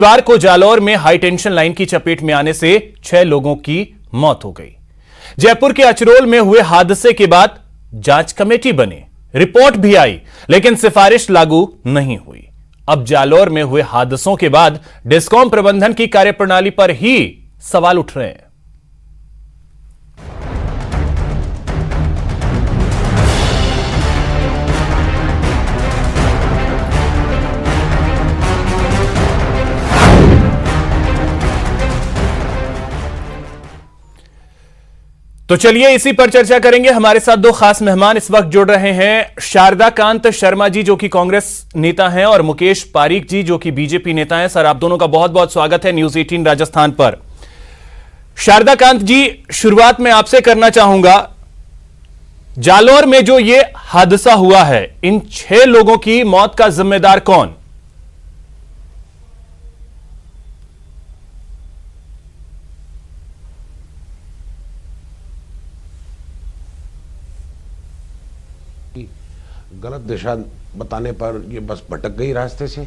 रविवार को जालौर में हाई टेंशन लाइन की चपेट में आने से 6 लोगों की मौत हो गई। जयपुर के अचरोल में हुए हादसे के बाद जांच कमेटी बनी, रिपोर्ट भी आई, लेकिन सिफारिश लागू नहीं हुई। अब जालौर में हुए हादसों के बाद डिस्कॉम प्रबंधन की कार्यप्रणाली पर ही सवाल उठ रहे हैं। तो चलिए इसी पर चर्चा करेंगे। हमारे साथ दो खास मेहमान इस वक्त जुड़ रहे हैं। शारदा कांत शर्मा जी जो कि कांग्रेस नेता हैं और मुकेश पारीक जी जो कि बीजेपी नेता हैं। सर, आप दोनों का बहुत बहुत स्वागत है न्यूज 18 राजस्थान पर। शारदा कांत जी, शुरुआत में आपसे करना चाहूंगा, जालौर में जो ये हादसा हुआ है, इन 6 लोगों की मौत का जिम्मेदार कौन? गलत दिशा बताने पर ये बस भटक गई रास्ते से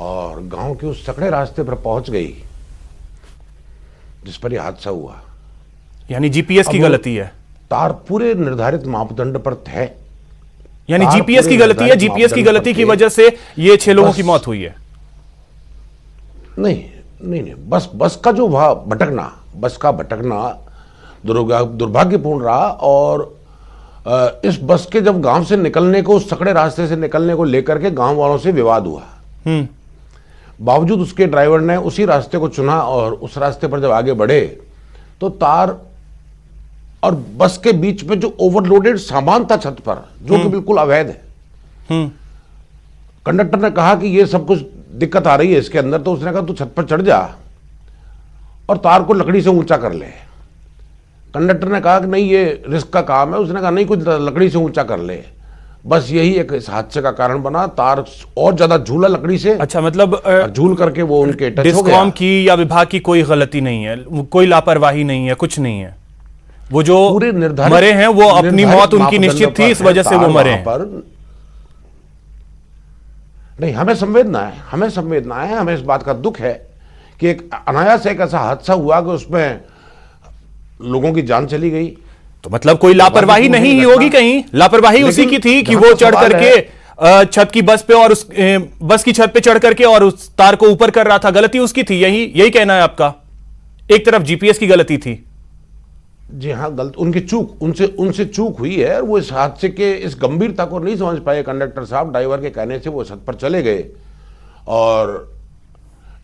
और गांव के उस सकड़े रास्ते पर पहुंच गई जिस पर ये हादसा हुआ। यानी जीपीएस की गलती है। तार पूरे निर्धारित मापदंड पर थे। यानी जीपीएस की गलती है, जीपीएस की गलती की वजह से ये 6 लोगों की मौत हुई है। नहीं, बस का जो भटकना, बस का भटकना दुर्भाग्यपूर्ण रहा। और इस बस के जब गांव से निकलने को, उस सकड़े रास्ते से निकलने को लेकर के गांव वालों से विवाद हुआ। बावजूद उसके ड्राइवर ने उसी रास्ते को चुना और उस रास्ते पर जब आगे बढ़े तो तार और बस के बीच में जो ओवरलोडेड सामान था छत पर, जो कि बिल्कुल अवैध है। कंडक्टर ने कहा कि ये सब कुछ दिक्कत आ रही है इसके अंदर, तो उसने कहा तू छत पर चढ़ जा और तार को लकड़ी से ऊंचा कर ले। कंडक्टर ने कहा कि नहीं, ये रिस्क का काम है। उसने कहा नहीं, कुछ लकड़ी से ऊंचा कर ले। बस यही एक इस हादसे का कारण बना। तार और ज्यादा झूला लकड़ी से। अच्छा, मतलब झूल करके वो उनके टच हो गया। डिस्कॉम की या विभाग की कोई गलती नहीं है, कोई लापरवाही नहीं है, कुछ नहीं है। वो जो मरे हैं वो अपनी मौत उनकी निश्चित थी, इस वजह से वो मरे हैं। नहीं, हमें संवेदना है, हमें इस बात का दुख है कि एक अनायास एक ऐसा हादसा हुआ कि उसमें लोगों की जान चली गई। तो मतलब कोई लापरवाही नहीं ही होगी, कहीं लापरवाही उसी की थी कि वो चढ़ करके छत की बस पे और उस बस की छत पे चढ़ करके और उस तार को ऊपर कर रहा था। गलती उसकी थी, यही कहना है आपका? एक तरफ जीपीएस की गलती थी। जी हाँ, गलत उनकी चूक, उनसे चूक हुई है। और वो इस हादसे के इस गंभीरता को नहीं समझ पाए कंडक्टर साहब। ड्राइवर के कहने से वो छत पर चले गए और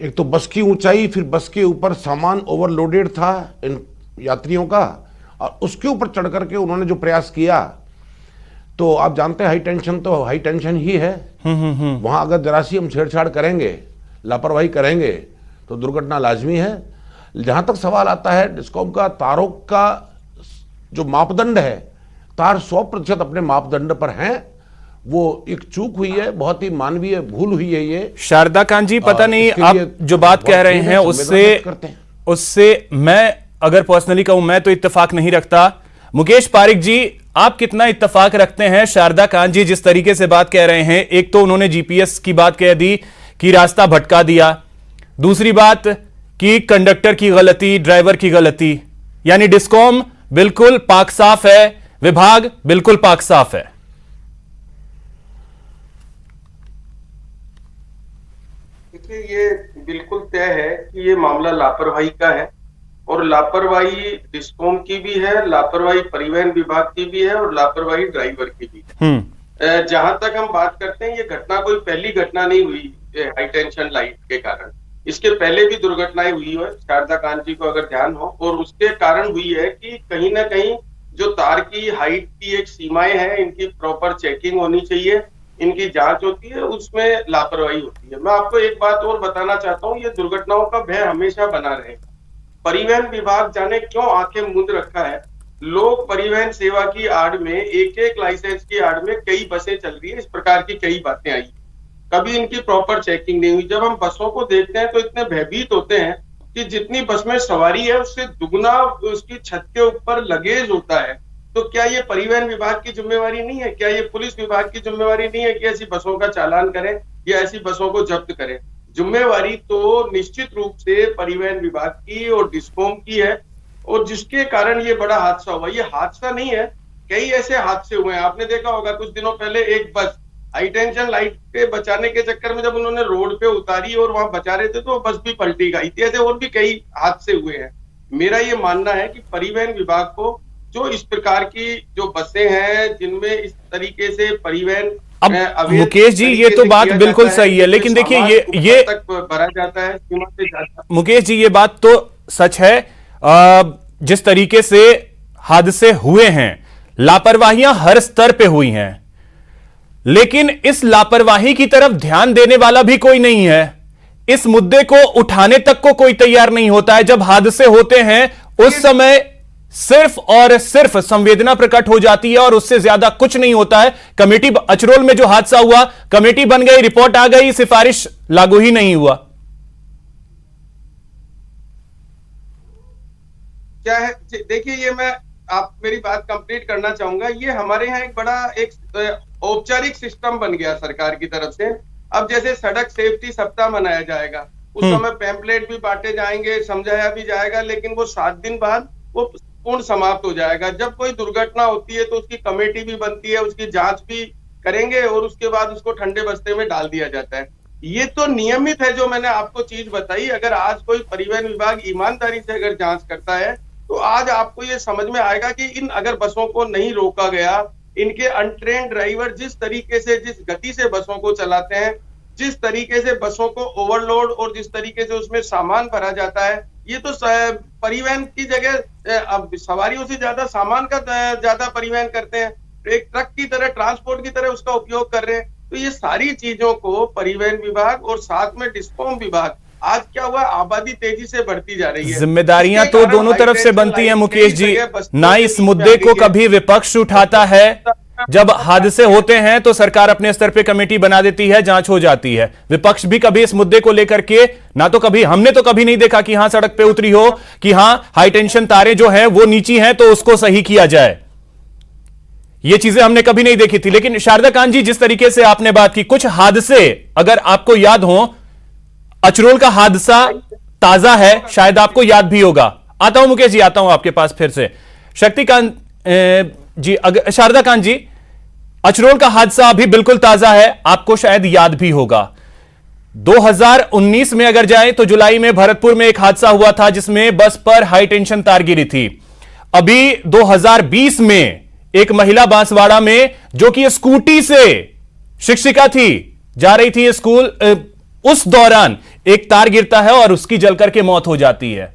एक तो बस की ऊंचाई, फिर बस के ऊपर सामान ओवरलोडेड था इन यात्रियों का, और उसके ऊपर चढ़ करके उन्होंने जो प्रयास किया, तो आप जानते हैं हाई टेंशन तो हाई टेंशन ही है। वहां अगर जरा सी हम छेड़छाड़ करेंगे, लापरवाही करेंगे तो दुर्घटना लाजमी है। जहां तक सवाल आता है डिस्कॉम का, तारों का जो मापदंड है, तार 100% अपने मापदंड पर हैं। वो एक चूक हुई है, बहुत ही मानवीय भूल हुई है ये। शारदा कांत जी, पता नहीं आप जो बात कह रहे हैं उससे मैं अगर पर्सनली कहूं, मैं तो इत्तेफाक नहीं रखता। मुकेश पारीक जी, आप कितना इत्तेफाक रखते हैं? शारदा कांत जी जिस तरीके से बात कह रहे हैं, एक तो उन्होंने जीपीएस की बात कह दी कि रास्ता भटका दिया, दूसरी बात कि कंडक्टर की गलती, ड्राइवर की गलती। यानी डिस्कॉम बिल्कुल पाक साफ है, विभाग बिल्कुल पाक साफ है। देखिए, ये बिल्कुल तय है कि ये मामला लापरवाही का है, और लापरवाही डिस्कॉम की भी है, लापरवाही परिवहन विभाग की भी है, और लापरवाही ड्राइवर की भी है। जहां तक हम बात करते हैं, ये घटना कोई पहली घटना नहीं हुई हाई टेंशन लाइन के कारण। इसके पहले भी दुर्घटनाएं हुई है, शारदा कांत जी को अगर ध्यान हो, और उसके कारण हुई है कि कहीं ना कहीं जो तार की हाइट की एक सीमाएं हैं, इनकी प्रॉपर चेकिंग होनी चाहिए, इनकी जांच होती है, उसमें लापरवाही होती है। मैं आपको एक बात और बताना चाहता हूँ, ये दुर्घटनाओं का भय हमेशा बना रहेगा। परिवहन विभाग जाने क्यों आंखें मूंद रखा है। लोग परिवहन सेवा की आड़ में, एक लाइसेंस की आड़ में कई बसें चल रही है, इस प्रकार की कई बातें आई, कभी इनकी प्रॉपर चेकिंग नहीं हुई। जब हम बसों को देखते हैं तो इतने भयभीत होते हैं कि जितनी बस में सवारी है उससे दुगना उसकी छत के ऊपर लगेज होता है। तो क्या ये परिवहन विभाग की जिम्मेवारी नहीं है? क्या ये पुलिस विभाग की जिम्मेवारी नहीं है कि ऐसी बसों का चालान करें या ऐसी बसों को जब्त करें? जिम्मेवारी तो निश्चित रूप से परिवहन विभाग की और डिस्कॉम की है, और जिसके कारण ये बड़ा हादसा हुआ। ये हादसा नहीं है, कई ऐसे हादसे हुए हैं। आपने देखा होगा कुछ दिनों पहले एक बस हाई टेंशन लाइट के बचाने के चक्कर में जब उन्होंने रोड पे उतारी और वहां बचा रहे थे तो वो बस भी पलटी गई थी। ऐसे और भी कई हादसे हुए हैं। मेरा ये मानना है कि परिवहन विभाग को जो इस प्रकार की जो बसें हैं जिनमें इस तरीके से परिवहन अब मुकेश जी ये तो बात बिल्कुल सही है, लेकिन देखिए ये तक भरा जाता है, सीमा से जाता है। मुकेश जी ये बात तो सच है, जिस तरीके से हादसे हुए हैं, लापरवाहियां हर स्तर पे हुई हैं, लेकिन इस लापरवाही की तरफ ध्यान देने वाला भी कोई नहीं है। इस मुद्दे को उठाने तक को कोई तैयार नहीं होता है। जब हादसे होते हैं उस समय सिर्फ और सिर्फ संवेदना प्रकट हो जाती है और उससे ज्यादा कुछ नहीं होता है। कमेटी अचरोल में जो हादसा हुआ, कमेटी बन गई, रिपोर्ट आ गई, सिफारिश लागू ही नहीं हुआ। क्या है, देखिए ये मैं आप मेरी बात कंप्लीट करना चाहूंगा। ये हमारे यहाँ एक बड़ा एक औपचारिक सिस्टम बन गया सरकार की तरफ से। अब जैसे सड़क सेफ्टी सप्ताह मनाया जाएगा, उस समय पैम्पलेट भी बांटे जाएंगे, समझाया भी जाएगा, लेकिन वो 7 दिन बाद वो पूर्ण समाप्त हो जाएगा। जब कोई दुर्घटना होती है तो उसकी कमेटी भी बनती है, उसकी जांच भी करेंगे और उसके बाद उसको ठंडे बस्ते में डाल दिया जाता है। ये तो नियमित है जो मैंने आपको चीज बताई। अगर आज कोई परिवहन विभाग ईमानदारी से अगर जांच करता है तो आज आपको ये समझ में आएगा कि इन अगर बसों को नहीं रोका गया, इनके अनट्रेन्ड ड्राइवर जिस तरीके से, जिस गति से बसों को चलाते हैं, जिस तरीके से बसों को ओवरलोड और जिस तरीके से उसमें सामान भरा जाता है, ये तो परिवहन की जगह अब सवारियों से ज्यादा सामान का ज्यादा परिवहन करते हैं, एक ट्रक की तरह, ट्रांसपोर्ट की तरह उसका उपयोग कर रहे हैं। तो ये सारी चीजों को परिवहन विभाग और साथ में डिस्कॉम विभाग, आज क्या हुआ, आबादी तेजी से बढ़ती जा रही है, जिम्मेदारियां तो दोनों तरफ से बनती हैं मुकेश जी। ना इस मुद्दे को कभी विपक्ष उठाता है। जब हादसे होते हैं तो सरकार अपने स्तर पे कमेटी बना देती है, जांच हो जाती है। विपक्ष भी कभी इस मुद्दे को लेकर के ना तो कभी, हमने तो कभी नहीं देखा कि हां सड़क पे उतरी हो कि हां हाई टेंशन तारें जो हैं वो नीची हैं तो उसको सही किया जाए। ये चीजें हमने कभी नहीं देखी थी। लेकिन शारदा कांत जी, जिस तरीके से आपने बात की, कुछ हादसे अगर आपको याद हो, अचरोल का हादसा ताजा है, शायद आपको याद भी होगा। आता हूं मुकेश जी, आता हूं आपके पास फिर से। शक्तिकांत जी, शारदा कांत जी, अचरोल का हादसा अभी बिल्कुल ताजा है, आपको शायद याद भी होगा। 2019 में अगर जाएं तो जुलाई में भरतपुर में एक हादसा हुआ था जिसमें बस पर हाई टेंशन तार गिरी थी। अभी 2020 में एक महिला बांसवाड़ा में, जो कि स्कूटी से शिक्षिका थी, जा रही थी स्कूल, उस दौरान एक तार गिरता है और उसकी जलकर के मौत हो जाती है।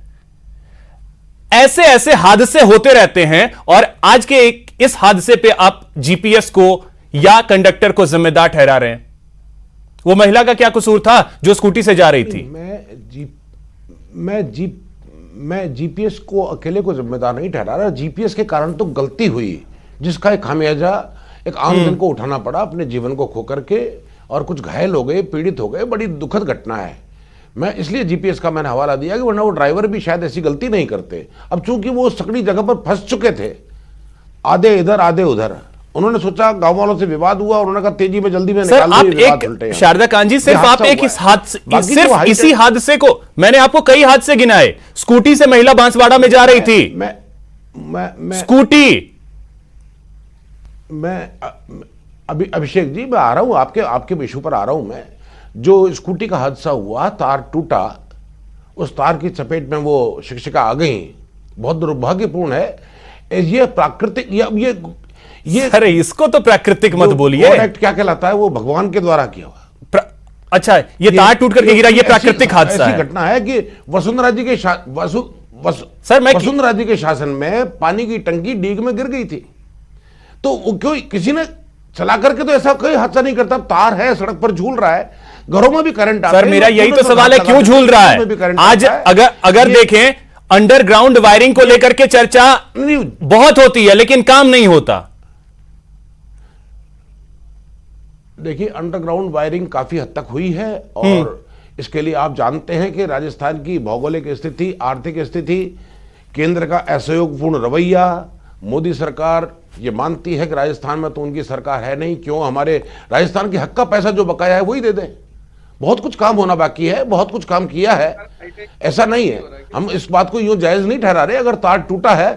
ऐसे ऐसे हादसे होते रहते हैं और आज के इस हादसे पे आप जीपीएस को या कंडक्टर को जिम्मेदार ठहरा रहे हैं। वो महिला का क्या कसूर था जो स्कूटी से जा रही थी? मैं जीपीएस को अकेले को जिम्मेदार नहीं ठहरा रहा। जीपीएस के कारण तो गलती हुई जिसका एक खामियाजा एक आम जन को उठाना पड़ा, अपने जीवन को खो करके, और कुछ घायल हो गए, पीड़ित हो गए। बड़ी दुखद घटना है। मैं इसलिए जीपीएस का मैंने हवाला दिया कि वरना वो ड्राइवर भी शायद ऐसी गलती नहीं करते। अब चूंकि वो सकड़ी जगह पर फंस चुके थे, आधे इधर आधे उधर, उन्होंने सोचा, गांव वालों से विवाद हुआ, उन्होंने कहा तेजी में जल्दी में निकाल दो। शारदा कांत जी, सिर्फ आप एक सिर्फ इसी हादसे को, मैंने आपको कई हादसे गिनाए। स्कूटी से महिला बांसवाड़ा में जा रही थी, स्कूटी। मैं अभी अभिषेक जी, मैं आ रहा हूं आपके इशू पर आ रहा हूं। मैं, जो स्कूटी का हादसा हुआ, तार टूटा, उस तार की चपेट में वो शिक्षिका आ गई, बहुत दुर्भाग्यपूर्ण है। ये प्राकृतिक, ये अरे इसको तो प्राकृतिक मत बोलिए। एक्ट क्या कहलाता है, वो भगवान के द्वारा किया हुआ। अच्छा, ये तार टूट करके गिरा, ये प्राकृतिक हादसा है। ऐसी घटना है कि वसुंधरा जी के वसुंधरा जी के शासन में पानी की टंकी डीग में गिर गई थी, तो क्यों किसी ने चला करके तो ऐसा कोई हादसा नहीं करता। तार है, सड़क पर झूल रहा है, घरों में भी करंट आता है। सर मेरा यही तो सवाल है, क्यों झूल रहा है? आज अगर देखें, अंडरग्राउंड वायरिंग को लेकर के चर्चा बहुत होती है लेकिन काम नहीं होता। देखिए, अंडरग्राउंड वायरिंग काफी हद तक हुई है और इसके लिए आप जानते हैं कि राजस्थान की भौगोलिक स्थिति, आर्थिक स्थिति, केंद्र का असहयोगपूर्ण रवैया, मोदी सरकार ये मानती है कि राजस्थान में तो उनकी सरकार है नहीं, क्यों हमारे राजस्थान के हक का पैसा जो बकाया है वही दे दें। बहुत कुछ काम होना बाकी है, बहुत कुछ काम किया है, ऐसा नहीं है। हम इस बात को यूं जायज नहीं ठहरा रहे। अगर तार टूटा है,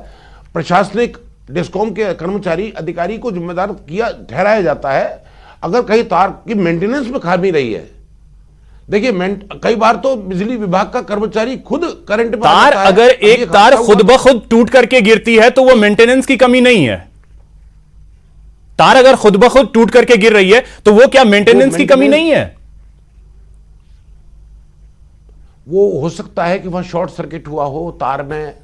प्रशासनिक डिस्कॉम के कर्मचारी अधिकारी को जिम्मेदार किया ठहराया जाता है। अगर कहीं तार की मेंटेनेंस में खामी रही है, देखिए कई बार तो बिजली विभाग का कर्मचारी खुद करंट में तार अगर एक तार खुद ब खुद टूट करके गिरती है तो वो मेंटेनेंस की कमी नहीं है। तार अगर खुद ब खुद टूट करके गिर रही है तो वो क्या मेंटेनेंस की कमी नहीं है? वो हो सकता है कि वहां शॉर्ट सर्किट हुआ हो, तार में,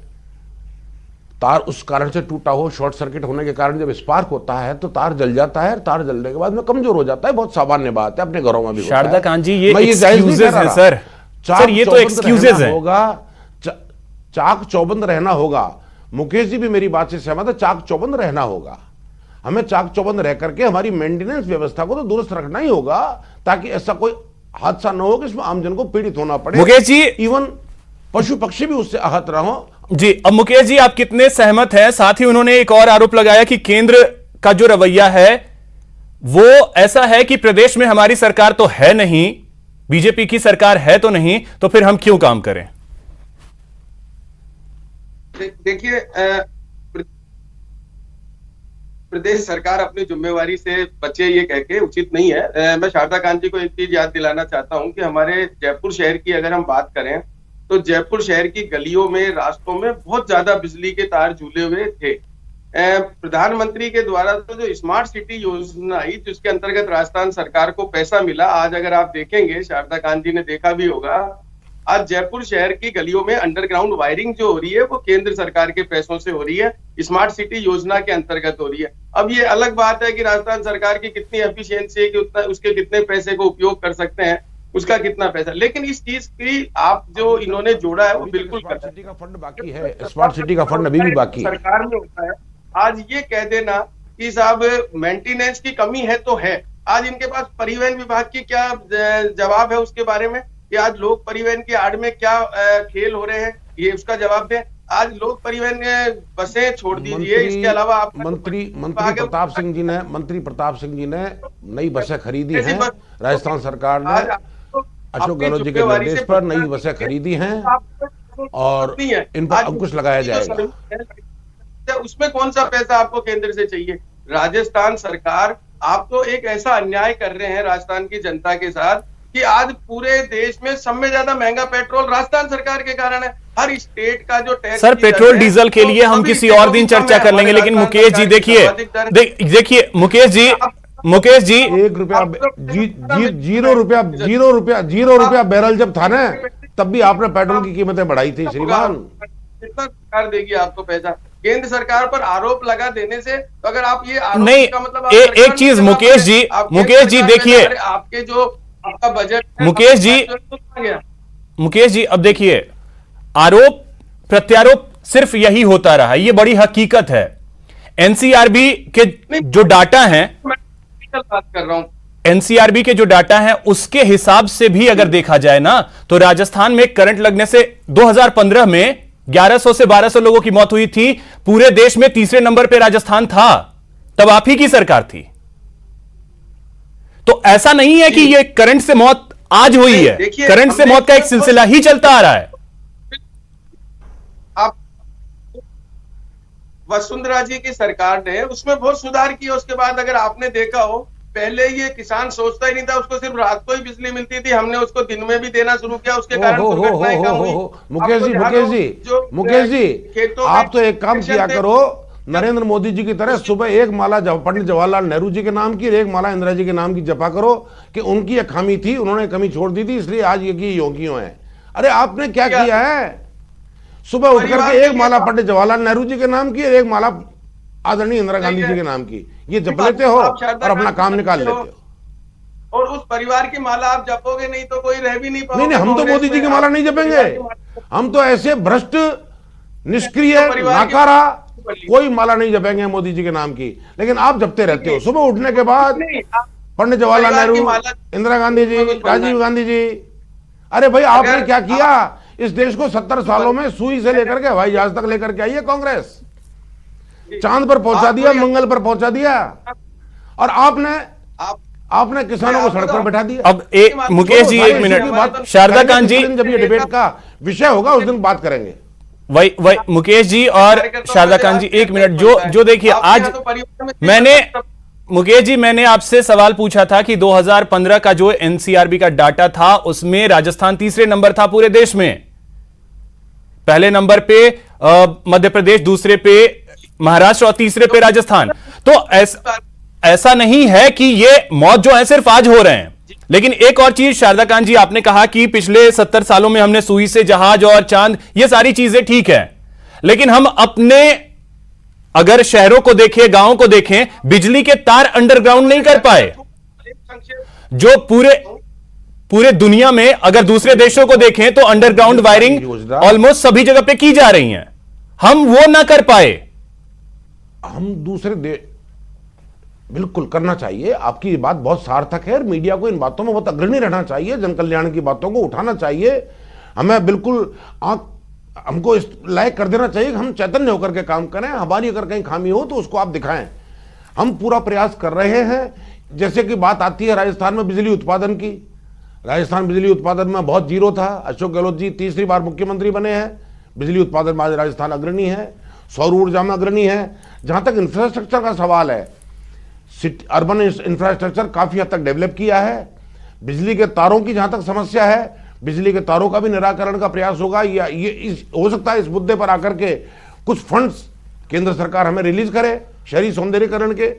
तार उस कारण से टूटा हो। शॉर्ट सर्किट होने के कारण जब स्पार्क होता है तो तार जल जाता है, तार जलने के बाद में कमजोर हो जाता है। बहुत सामान्य बात है, अपने घरों में भी होता है। शारदा कांत जी, ये एक्सक्यूजेज है सर। सर ये तो एक्सक्यूजेज है। चाक चौबंद रहना होगा। मुकेश जी भी मेरी बात से सहमत है, चाक चौबंद रहना होगा। हमें चाक चौबंद रह करके हमारी मेंटेनेंस व्यवस्था को तो दुरुस्त रखना ही होगा, ताकि ऐसा कोई हादसा न हो कि इसमें आमजन को पीड़ित होना पड़े। मुकेश जी, इवन पशु पक्षी भी उससे आहत ना हो। जी, अब मुकेश जी आप कितने सहमत हैं? साथ ही उन्होंने एक और आरोप लगाया कि केंद्र का जो रवैया है वो ऐसा है कि प्रदेश में हमारी सरकार तो है नहीं, बीजेपी की सरकार है तो नहीं, तो फिर हम क्यों काम करें? देखिए, प्रदेश सरकार अपनी जिम्मेवारी से बचे ये कह के उचित नहीं है। मैं शारदा कांत जी को एक चीज याद दिलाना चाहता हूं कि हमारे जयपुर शहर की अगर हम बात करें तो जयपुर शहर की गलियों में, रास्तों में बहुत ज्यादा बिजली के तार झूले हुए थे। प्रधानमंत्री के द्वारा तो जो स्मार्ट सिटी योजना आई, जिसके अंतर्गत राजस्थान सरकार को पैसा मिला, आज अगर आप देखेंगे, शारदा कांत जी ने देखा भी होगा, आज जयपुर शहर की गलियों में अंडरग्राउंड वायरिंग जो हो रही है वो केंद्र सरकार के पैसों से हो रही है, स्मार्ट सिटी योजना के अंतर्गत हो रही है। अब ये अलग बात है कि राजस्थान सरकार की कितनी एफिशिएंसी है, कि उतना उसके कितने पैसे को उपयोग कर सकते हैं, उसका कितना पैसा, लेकिन इस चीज की आप जो इन्होंने जोड़ा है वो बिल्कुल स्मार्ट सिटी का फंड बाकी है। स्मार्ट सिटी का फंड अभी भी बाकी है, सरकार में होता है। आज ये कह देना कि साहब मेंटेनेंस की कमी है तो है, आज इनके पास परिवहन विभाग की क्या जवाब है उसके बारे में कि आज लोक परिवहन की आड़ में क्या खेल हो रहे हैं, ये उसका जवाब दें। आज लोक परिवहन बसें छोड़ दीजिए, इसके अलावा आप मंत्री प्रताप सिंह जी ने नई बसें खरीदी हैं। राजस्थान सरकार ने अशोक गहलोत जी के निर्देश पर नई बसें खरीदी हैं और इन पर अंकुश लगाया जाएगा। उसमें कौन सा पैसा आपको केंद्र से चाहिए? राजस्थान सरकार, आप तो एक ऐसा अन्याय कर रहे हैं राजस्थान की जनता के साथ कि आज पूरे देश में सब में ज्यादा महंगा पेट्रोल राजस्थान सरकार के कारण है। हर स्टेट का जो टैक्स, सर पेट्रोल डीजल के लिए हम किसी और दिन चर्चा कर लेंगे, लेकिन मुकेश जी देखिए मुकेश जी 1 रुपया 0 रुपया बैरल जब था ना, तब भी आपने पेट्रोल की कीमतें बढ़ाई थी श्रीमान। कितना सरकार देगी आपको पैसा? केंद्र सरकार पर आरोप लगा देने से, तो अगर आप ये आरोप नहीं, का मतलब एक चीज मुकेश जी देखिए, आपके जो आपका बजट, मुकेश जी अब देखिए, आरोप प्रत्यारोप सिर्फ यही होता रहा, ये बड़ी हकीकत है। एनसीआरबी के जो डाटा हैं, बात कर रहा हूं, एनसीआरबी के जो डाटा हैं उसके हिसाब से भी अगर देखा जाए ना, तो राजस्थान में करंट लगने से 2015 में 1100 से 1200 लोगों की मौत हुई थी। पूरे देश में तीसरे नंबर पे राजस्थान था, तब आप ही की सरकार थी। तो ऐसा नहीं है कि ये करंट से मौत आज हुई है, करंट से मौत का एक सिलसिला ही चलता आ रहा है। आप वसुंधरा जी की सरकार ने उसमें बहुत सुधार किया। उसके बाद अगर आपने देखा हो, पहले ये किसान सोचता ही नहीं था, उसको सिर्फ रात को ही बिजली मिलती थी, हमने उसको दिन में भी देना शुरू किया, उसके कारण दुर्घटनाएं कम हुई। मुकेश जी आप तो एक काम किया करो, नरेंद्र मोदी जी की तरह सुबह एक माला पंडित जवाहरलाल नेहरू जी के नाम की, एक माला इंदिरा जी के नाम की जपा करो कि उनकी एक खामी थी, उन्होंने कमी छोड़ दी थी, इसलिए आज ये योगियों है। अरे आपने क्या किया है? सुबह उठ करके एक माला पंडित जवाहरलाल नेहरू जी के नाम की, एक माला आदरणीय इंदिरा गांधी जी के नाम की, ये जप लेते हो और अपना काम निकाल लेते हो। और उस परिवार की माला आप जपोगे नहीं तो कोई रह भी नहीं पाओगे। नहीं, हम तो मोदी जी की माला नहीं जपेंगे, हम तो ऐसे भ्रष्ट, निष्क्रिय, नाकारा कोई माला नहीं जपेंगे मोदी जी के नाम की। लेकिन आप जपते रहते हो सुबह उठने के बाद, पंडित जवाहरलाल नेहरू, इंदिरा गांधी जी, राजीव गांधी जी। अरे भाई आपने क्या किया? इस देश को 70 सालों में सुई से लेकर के हवाई जहाज तक लेकर के आई है कांग्रेस, चांद पर पहुंचा दिया, मंगल पर पहुंचा दिया। और आपने किसानों को सड़क पर बैठा दिया। अब मुकेश जी एक मिनट, शारदा कांत जी, जब ये डिबेट का विषय होगा उस दिन बात करेंगे। वही मुकेश जी और शारदा कांत जी एक मिनट, जो देखिए आज मैंने मुकेश जी मैंने आपसे सवाल पूछा था कि 2015 का जो एनसीआरबी का डाटा था उसमें राजस्थान तीसरे नंबर था पूरे देश में, पहले नंबर पे मध्य प्रदेश, दूसरे पे महाराष्ट्र और तीसरे पे राजस्थान। तो ऐसा नहीं है कि ये मौत जो है सिर्फ आज हो रहे हैं। लेकिन एक और चीज शारदा कांत जी, आपने कहा कि पिछले 70 सालों में हमने सुई से जहाज और चांद, ये सारी चीजें ठीक है, लेकिन हम अपने अगर शहरों को देखें, गांवों को देखें, बिजली के तार अंडरग्राउंड नहीं कर पाए। जो पूरे दुनिया में अगर दूसरे देशों को देखें तो अंडरग्राउंड वायरिंग ऑलमोस्ट सभी जगह पे की जा रही है, हम वो ना कर पाए। हम दूसरे बिल्कुल करना चाहिए, आपकी ये बात बहुत सार्थक है और मीडिया को इन बातों में बहुत अग्रणी रहना चाहिए, जन कल्याण की बातों को उठाना चाहिए। हमें बिल्कुल हमको इस लायक कर देना चाहिए कि हम चैतन्य होकर के काम करें। हमारी अगर कहीं खामी हो तो उसको आप दिखाएं। हम पूरा प्रयास कर रहे हैं। जैसे कि बात आती है राजस्थान में बिजली उत्पादन की, राजस्थान बिजली उत्पादन में बहुत जीरो था। अशोक गहलोत जी तीसरी बार मुख्यमंत्री बने हैं, बिजली उत्पादन में राजस्थान अग्रणी है, सौर ऊर्जा में अग्रणी है। जहां तक इंफ्रास्ट्रक्चर का सवाल है, अर्बन इंफ्रास्ट्रक्चर काफी हद तक डेवलप किया है। बिजली के तारों की जहां तक समस्या है, बिजली के तारों का भी निराकरण का प्रयास होगा। या हो सकता है इस मुद्दे पर आकर के कुछ फंड्स केंद्र सरकार हमें रिलीज करे शहरी सौंदर्यीकरण के,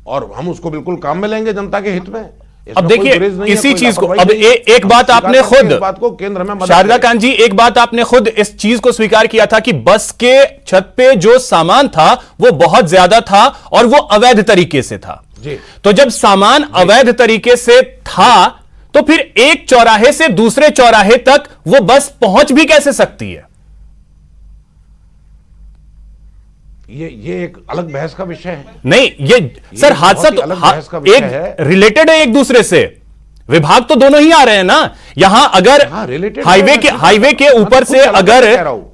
और हम उसको बिल्कुल काम में लेंगे जनता के हित में। अब देखिए इसी चीज को, अब एक बात आपने खुद, बात को केंद्र में, शारदा कांत जी एक बात आपने खुद इस चीज को स्वीकार किया था कि बस के छत पे जो सामान था वो बहुत ज्यादा था और वो अवैध तरीके से था जी। तो जब सामान अवैध तरीके से था तो फिर एक चौराहे से दूसरे चौराहे तक वो बस पहुंच भी कैसे सकती है? ये एक अलग बहस का विषय है। नहीं, ये सर हादसा तो एक रिलेटेड है एक दूसरे से, विभाग तो दोनों ही आ रहे हैं ना। यहां अगर हाईवे के ऊपर से अगर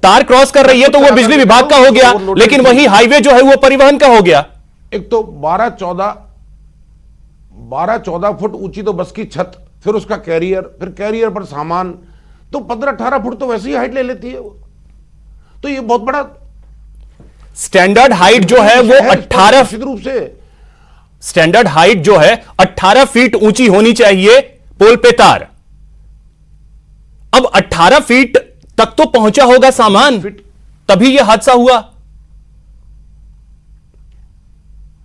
तार क्रॉस कर रही है तो वो बिजली विभाग का हो गया, लेकिन वही हाईवे जो है वो परिवहन का हो गया। एक तो 12-14 फुट ऊंची तो बस की छत, फिर उसका कैरियर, फिर कैरियर पर सामान, तो 15-18 फुट तो वैसे ही हाइट ले लेती है वो। तो ये बहुत बड़ा स्टैंडर्ड हाइट जो है वो 18 रूप से स्टैंडर्ड हाइट जो है 18 फीट ऊंची होनी चाहिए पोल पे तार। अब 18 फीट तक तो पहुंचा होगा सामान, तभी यह हादसा हुआ।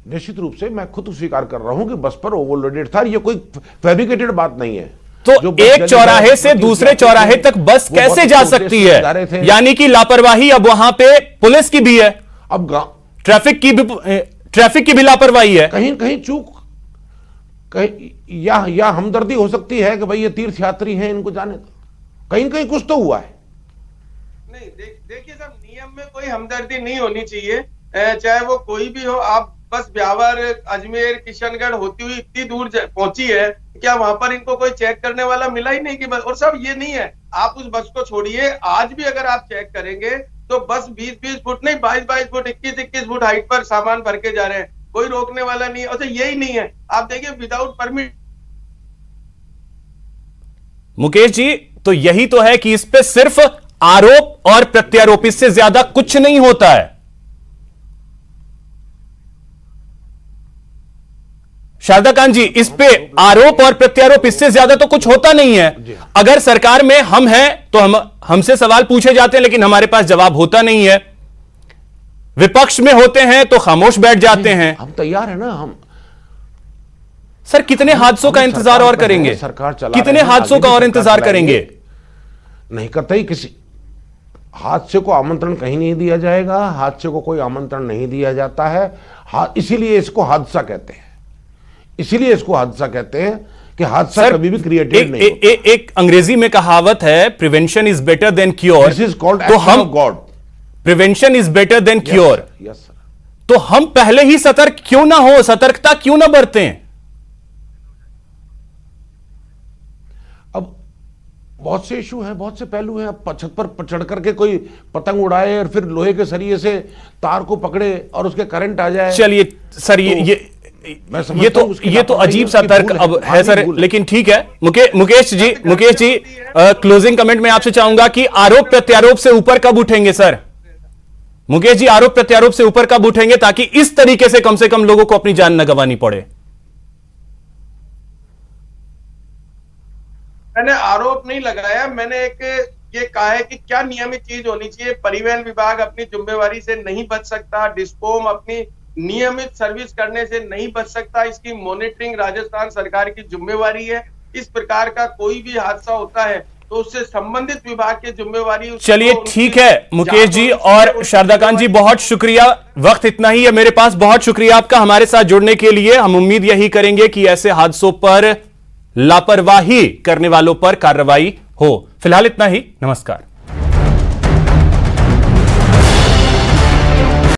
निश्चित रूप से मैं खुद स्वीकार कर रहा हूं कि बस पर ओवरलोडेड था। ये कोई फैब्रिकेटेड बात नहीं है। तो एक चौराहे से दूसरे चौराहे तक बस कैसे जा सकती है? यानी कि लापरवाही अब वहां पे पुलिस की भी है, अब ट्रैफिक की भी लापरवाही है। कहीं कहीं चूक, कहीं या हमदर्दी हो सकती है कि भाई ये तीर्थयात्री हैं, इनको जाने दो। कहीं कहीं कुछ तो हुआ है। नहीं, देखिए साहब, नियम में कोई हमदर्दी नहीं होनी चाहिए, चाहे वो कोई भी हो। आप बस ब्यावर, अजमेर, किशनगढ़ होती हुई इतनी दूर पहुंची है, क्या वहां पर इनको कोई चेक करने वाला मिला ही नहीं कि बस? और सब ये नहीं है, आप उस बस को छोड़िए, आज भी अगर आप चेक करेंगे तो बस 20-20 फुट नहीं, 22-22 फुट, 21-21 फुट हाइट पर सामान भर के जा रहे हैं, कोई रोकने वाला नहीं है। अच्छा, यही नहीं है, आप देखिए विदाउट परमिट। मुकेश जी, तो यही तो है कि इस पे सिर्फ आरोप और प्रत्यारोप, इससे ज्यादा कुछ नहीं होता है। शारदा कांत जी, इस पे आरोप और प्रत्यारोप, इससे ज्यादा तो कुछ होता नहीं है। अगर सरकार में हम हैं तो हमसे सवाल पूछे जाते हैं, लेकिन हमारे पास जवाब होता नहीं है। विपक्ष में होते हैं तो खामोश बैठ जाते हैं। हम तैयार है ना। हम सर कितने हादसों का इंतजार और करेंगे? सरकार चला, कितने हादसों का और इंतजार करेंगे? नहीं करता ही। किसी हादसे को आमंत्रण कहीं नहीं दिया जाएगा। हादसे को कोई आमंत्रण नहीं दिया जाता है। इसीलिए इसको हादसा कहते हैं। इसीलिए इसको हादसा कहते हैं कि हादसा कभी भी क्रिएटेड नहीं होता। एक अंग्रेजी में कहावत है, prevention is better than cure. This is called तो action of God. Prevention is better than cure. Yes sir. तो हम पहले ही सतर्क क्यों ना हो, सतर्कता क्यों ना बरतें? अब बहुत से इशू हैं, बहुत से पहलू हैं। अब छत पर चढ़ करके कोई पतंग उड़ाए और फिर लोहे के सरिये से तार को पकड़े और उसके करंट आ जाए। चलिए सर, मैं समझता हूं उसकी ये तो लापरवाही अजीब सा उसकी तर्क भूल है, अब है मानवीय सर, भूल है। लेकिन ठीक है। मुकेश जी क्लोजिंग कमेंट में आपसे चाहूंगा कि आरोप प्रत्यारोप से ऊपर कब उठेंगे सर? मुकेश जी, आरोप प्रत्यारोप से ऊपर कब उठेंगे ताकि इस तरीके से कम लोगों को अपनी जान न गंवानी पड़े? मैंने आरोप नहीं लगाया, मैंने एक ये कहा है कि क्या नियमित चीज होनी चाहिए। परिवहन विभाग अपनी जिम्मेवारी से नहीं बच सकता, डिस्कॉम अपनी नियमित सर्विस करने से नहीं बच सकता, इसकी मॉनिटरिंग राजस्थान सरकार की जिम्मेवारी है। इस प्रकार का कोई भी हादसा होता है तो उससे संबंधित विभाग की जिम्मेवारी। चलिए ठीक है मुकेश जी और शारदाकांत जी, बहुत शुक्रिया। वक्त इतना ही है मेरे पास, बहुत शुक्रिया आपका हमारे साथ जुड़ने के लिए। हम उम्मीद यही करेंगे कि ऐसे हादसों पर लापरवाही करने वालों पर कार्रवाई हो। फिलहाल इतना ही, नमस्कार।